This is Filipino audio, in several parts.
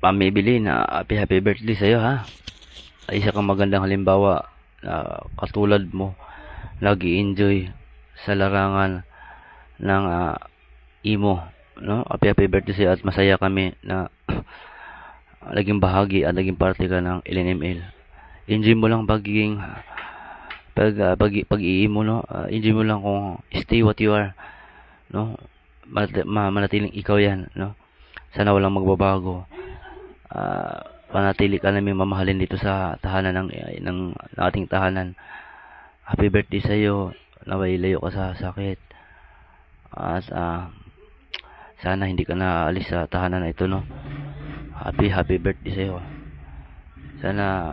Pamibili na happy birthday sa'yo ha. Ay isa kang magandang halimbawa na katulad mo nag-enjoy sa larangan ng imo, no? Happy birthday sa'yo at masaya kami na naging bahagi at naging parte ka ng LNML. Enjoy mo lang pag-iimo, no? Enjoy mo lang kung stay what you are, no? Manatiling ikaw yan, no? Sana walang magbabago. Panatili ka namin mamahalin dito sa tahanan ng ating tahanan. Happy birthday sa iyo. Naway layo ka sa sakit. At sana hindi ka na alis sa tahanan na ito, no. Happy birthday sa iyo. Sana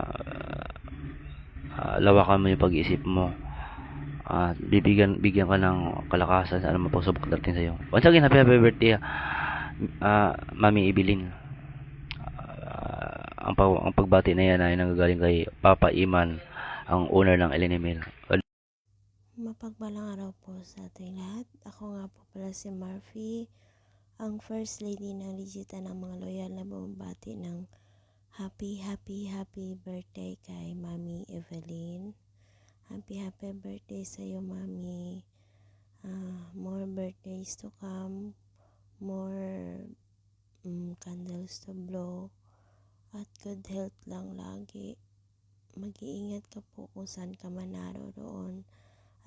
lawakan mo yung pag-iisip mo. At bigyan ka ng kalakasan sa anumang pagsubok dating sa iyo. Once again, happy birthday, Mami Ibilin. Ang pagbati na yan ay nanggagaling kay Papa Iman, ang owner ng LNML. Mapagpalang araw po sa ating lahat. Ako nga po pala si Murphy, ang First Lady ng Legita ng mga loyal na bumabati ng happy birthday kay Mami Evelyn. Happy birthday sa iyo, Mami. More birthdays to come, more candles to blow, at good health lang lagi. Mag-iingat ka po kung saan ka man naroon.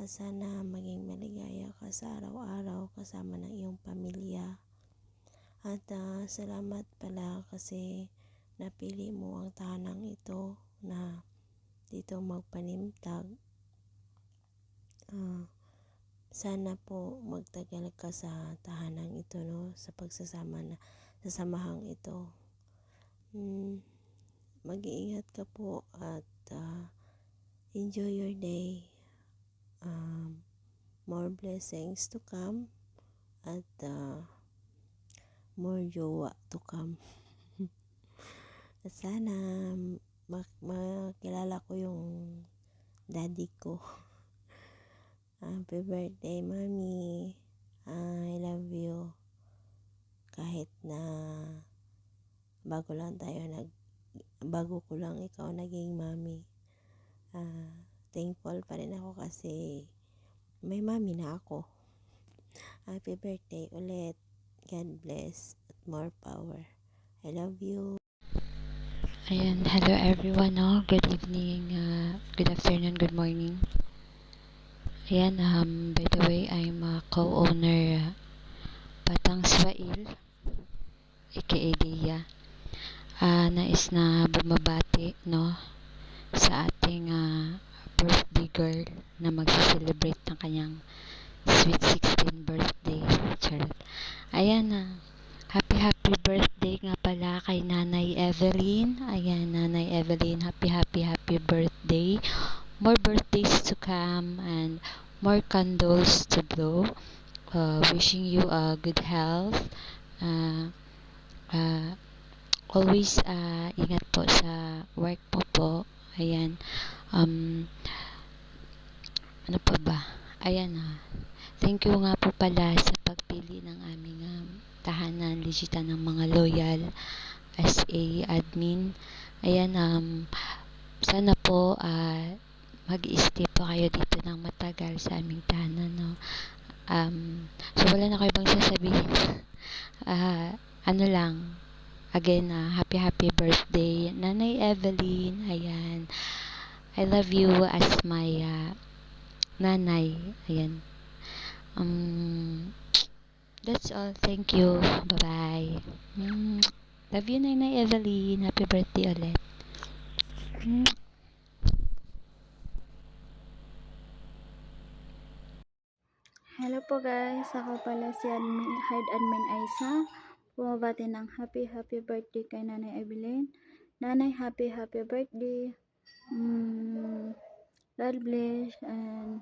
At sana maging maligaya ka sa araw-araw kasama ng iyong pamilya. At salamat pala kasi napili mo ang tahanang ito na dito magpanimtag. Sana po magtagal ka sa tahanang ito, no, sa sasamahang ito. Mag-iingat ka po at enjoy your day. More blessings to come at more jowa to come. At sana makilala ko yung daddy ko. Happy birthday, Mami. I love you. Kahit na bago ko lang ikaw naging mami. Thankful pa rin ako kasi may mami na ako. Happy birthday ulit. God bless at more power. I love you. Ayan, hello everyone, no? Good evening, good afternoon, good morning. Ayan, by the way, I'm co-owner Patang Swail, aka Dia. Nais na bumabati, no, sa ating birthday girl na mag-celebrate ng kanyang sweet 16 birthday. Charot. Ayan, happy birthday nga pala kay Nanay Evelyn. Ayan, Nanay Evelyn, happy birthday. More birthdays to come and more candles to blow. Wishing you good health. Always ingat po sa work mo po. Ayan. Ano pa ba? Ayan, thank you nga po pala sa pagpili ng aming tahanan, Legita ng mga loyal as a admin. Ayan, sana po mag-i-stay po kayo dito ng matagal sa aming tahanan, no? So wala na kayo bang sasabihin? Ano lang, again, happy birthday, Nanay Evelyn. Ayan, I love you as my nanay. Ayan. That's all. Thank you. Bye-bye. Love you, Nanay Evelyn. Happy birthday ulit. Hello po guys, ako pala si Head Admin Aisa. Bumabati ng happy birthday kay Nanay Evelyn. Nanay, happy birthday. God bless, and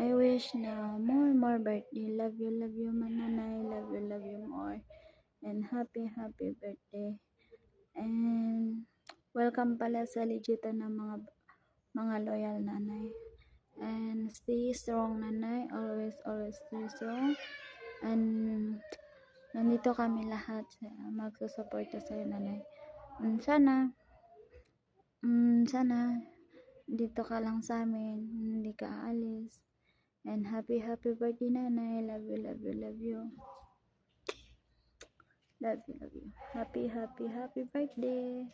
I wish na more birthday. Love you man Nanay. Love you more. And happy birthday. And welcome pala sa Legita ng mga loyal Nanay. And stay strong, Nanay. Always stay strong. And nandito kami lahat magsusuporta sa'yo, nanay. Sana, sana, dito ka lang sa amin, hindi ka aalis. And happy birthday, nanay. Love you, love you, love you. Love you, love you. Happy birthday.